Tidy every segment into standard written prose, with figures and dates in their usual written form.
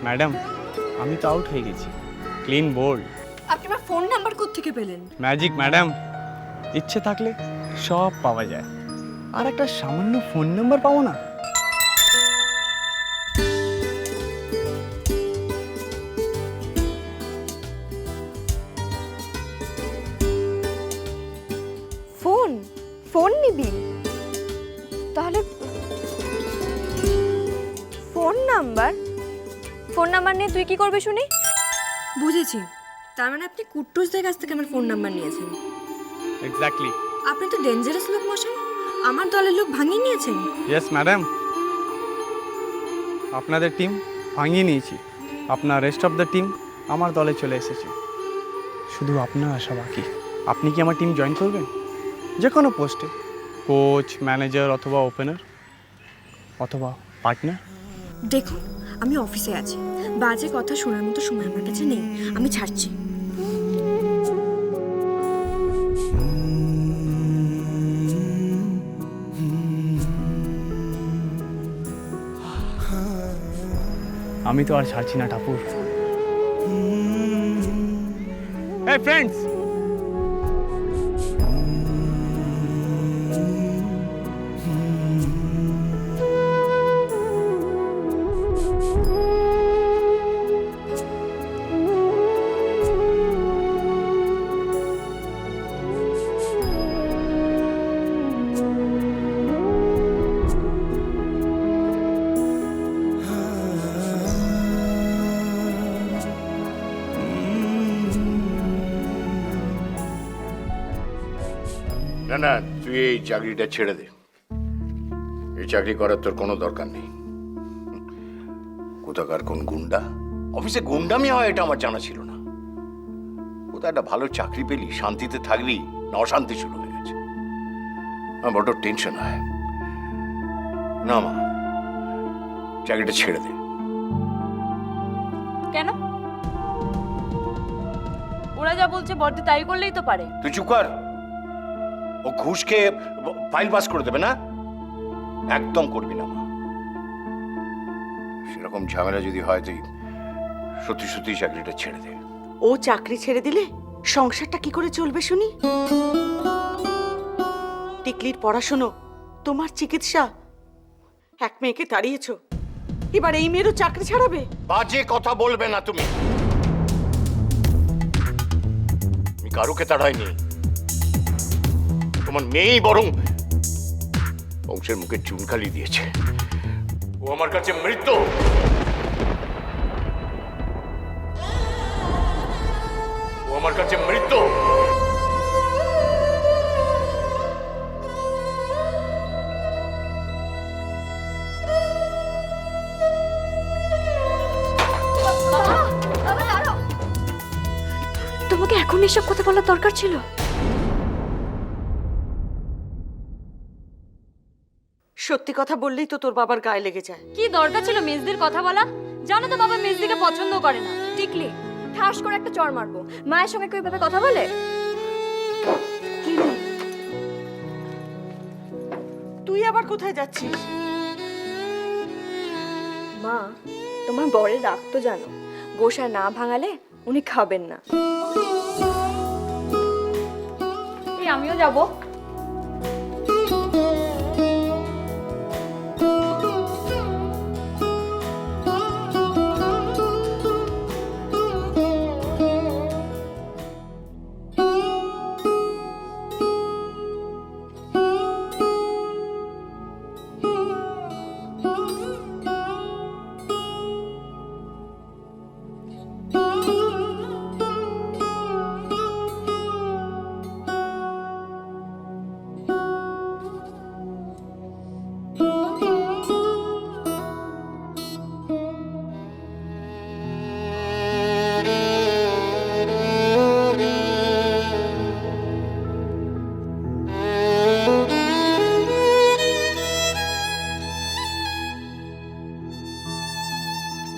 Madam আমি তো out হয়ে গেছি, ক্লিন বোল্ড। আপনি আমার ফোন নাম্বার কোত্থেকে পেলেন? ম্যাজিক ম্যাডাম, ইচ্ছে থাকলে সব পাওয়া যায়, আর একটা সামান্য ফোন নাম্বার পাবো না? ফোন ফোন নিবি? তাহলে ফোন নাম্বার নিয়ে তুই কি করবি শুনি? বুঝেছি, তার মানে আপনি কুট্টুসদের কাছ থেকে আমার ফোন নাম্বার নিয়েছেন। এক্স্যাক্টলি। আপনি তো ডেঞ্জারাস লোক মশাই, আমার দলের লোক ভাঙিয়ে নিয়েছেন। ইয়েস ম্যাডাম, আপনাদের টিম ভাঙিয়ে নিয়েছি, আপনার রেস্ট অফ দ্য টিম আমার দলে চলে এসেছে, শুধু আপনার আশা বাকি। আপনি কি আমার টিম জয়েন করবেন? যে কোনো পোস্টে, কোচ, ম্যানেজার অথবা ওপেনার অথবা পার্টনার। দেখুন, আমি অফিসে আছি, বাজে কথা শোনার মতো সময় আমার কাছে নেই, আমি ছাড়ছি। আমি তো আর ছাড়ছি না ঠাকুর। Hey friends! না না, তুই এই চাকরিটা ছেড়ে দে। এই চাকরি করার তোর কোনো দরকার নেই। কোথাকার কোন গুন্ডা অফিসে গুন্ডামি হয় এটা আমার জানা ছিল না। কোথায় একটা ভালো চাকরি পেলি, শান্তিতে থাকবি, না অশান্তি শুরু হয়ে গেছে। আমার বড় টেনশন হয়। না মা, চাকরিটা ছেড়ে দে। কেন? ওরা যা বলছে বড়দি তাই করলেই তো পারে। তুই চুপ কর। ও ঘুষ খেয়ে ফাইল পাস করে দেবে না? একদম করবি না মা। সেরকম ঝামেলা যদি হয় তুই সত্যি সত্যি চাকরিটা ছেড়ে দে। ও চাকরি ছেড়ে দিলে সংসারটা কি করে চলবে শুনি? টিকলির পড়াশোনো, তোমার চিকিৎসা, এক মেয়েকে তাড়িয়েছো, এবার এই মেয়েরও চাকরি ছাড়াবে? বাজে কথা বলবে না তুমি। আমি কারুকে তাড়াইনি, তোমার মেয়েই বরং বংশের মুখে চুনকালি দিয়েছে। ও আমার কাছে মৃত্যু। ও আমার কাছে মৃত্যু। তোমাকে এখন এসব কথা বলার দরকার ছিল? সত্যি কথা বললেই তো তোর বাবার গায়ে লেগে যায়। কি দরকার ছিল মেজদির কথা বলা? জানো তো বাবা মেজদিকে পছন্দ করে না। টিকলি, ঠাস করে একটা চড় মারবো। মায়ের সঙ্গে কেউ এভাবে কথা বলে? তুই আবার কোথায় যাচ্ছিস? মা, তোমার বরের রাগ তো জানো, গোসা না ভাঙালে উনি খাবেন না। এই আমিও যাব।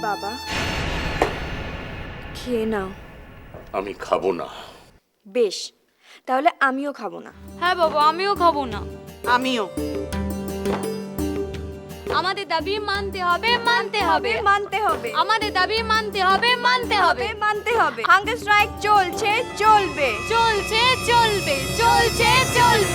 বাবা, খেয়ে নাও। আমি খাবো না। বেশ, তাহলে আমিও খাবো না। হ্যাঁ বাবা, আমিও খাবো না। আমিও। আমাদের দাবি মানতে হবে, মানতে হবে, মানতে হবে, আমাদের দাবি মানতে হবে, মানতে হবে, মানতে হবে। হাঙ্গার স্ট্রাইক চলছে, চলবে। চলছে চলবে, চলছে চলবে।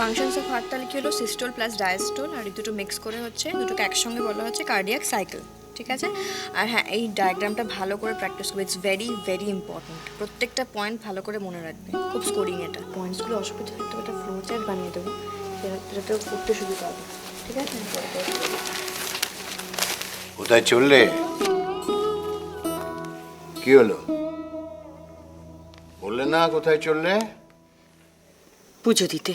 ফাংশনস অফ হার্টতালি কি হলো? সিস্টোল প্লাস ডায়াস্টোল, আর এই দুটো মিক্স করে হচ্ছে, দুটোকে একসঙ্গে বলা হচ্ছে কার্ডিয়াক সাইকেল। ঠিক আছে? আর হ্যাঁ, এই ডায়াগ্রামটা ভালো করে প্র্যাকটিস করবে, ইটস ভেরি ভেরি ইম্পর্ট্যান্ট। প্রত্যেকটা পয়েন্ট ভালো করে মনে রাখবে, খুব স্কোরিং এটা। পয়েন্টসগুলো অসুবিধা হলে একটা ফ্লো চার্ট বানিয়ে দেবো, যাতে পড়তে সুবিধা হবে। ঠিক আছে? কোথায় চললে? কি হলো বললে না? কোথায় চললে? পুজো দিতে।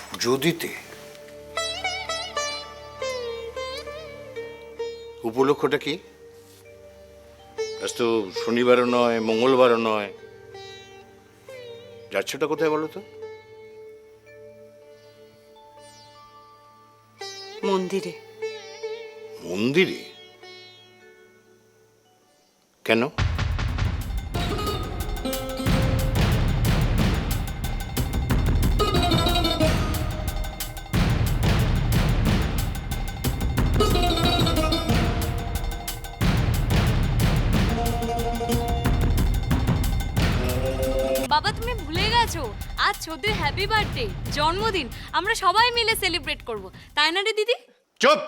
পুজো দিতে? উপলক্ষটা কি? আজ তো শনিবারও নয়, মঙ্গলবারও নয়। যাচ্ছটা কোথায় বলো তো? মন্দিরে। মন্দিরে? কেন? বাবা তুমি ভুলে গেছো, আজ 14 হ্যাপি বার্থডে, জন্মদিন। আমরা সবাই মিলে সেলিব্রেট করব, তাই না রে দিদি? চুপ!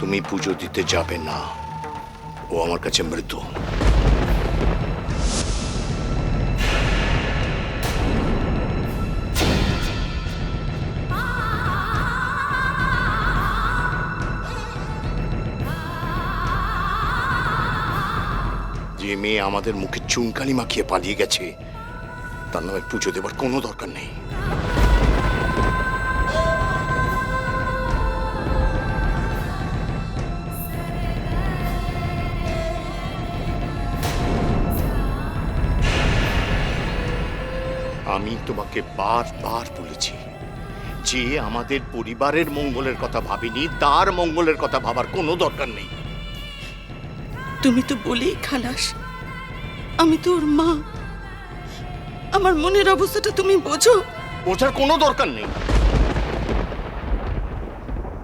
তুমি পুজো দিতে যাবে না, ও আমার কাছে মৃত। যে মেয়ে আমাদের মুখে চুনকালি মাখিয়ে পালিয়ে গেছে, তার নামে পুজো দেবার কোনো দরকার নেই। আমি তোমাকে বারবার বলেছি যে আমাদের পরিবারের মঙ্গলের কথা ভাবিনি, তার মঙ্গলের কথা ভাবার কোনো দরকার নেই। তুমি তো বলেই খালাস, আমি তো ওর মা। আমার মনের অবস্থাটা তুমি বোঝো। বোঝার কোনো দরকার নেই।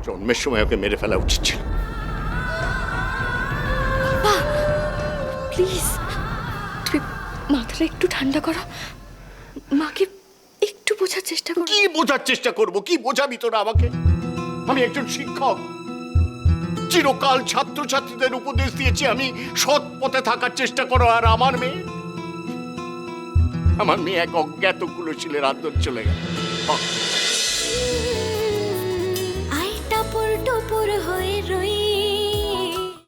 জন্মের সময় ওকে মেরে ফেলা উচিত ছিল। প্লিজ তুমি মাথাটা একটু ঠান্ডা করো, মাকে একটু বোঝার চেষ্টা করো। কি বোঝার চেষ্টা করব? কি বোঝাবি তোরা আমাকে? আমি একজন শিক্ষক, চিরকাল ছাত্রছাত্রীদের উপদেশ দিয়েছি আমি সৎ পথে থাকার চেষ্টা করো, আর আমার মেয়ে এক অজ্ঞাত কুলশীলের আদর চলে গেল। আই টাপুর টুপুর হয়ে রই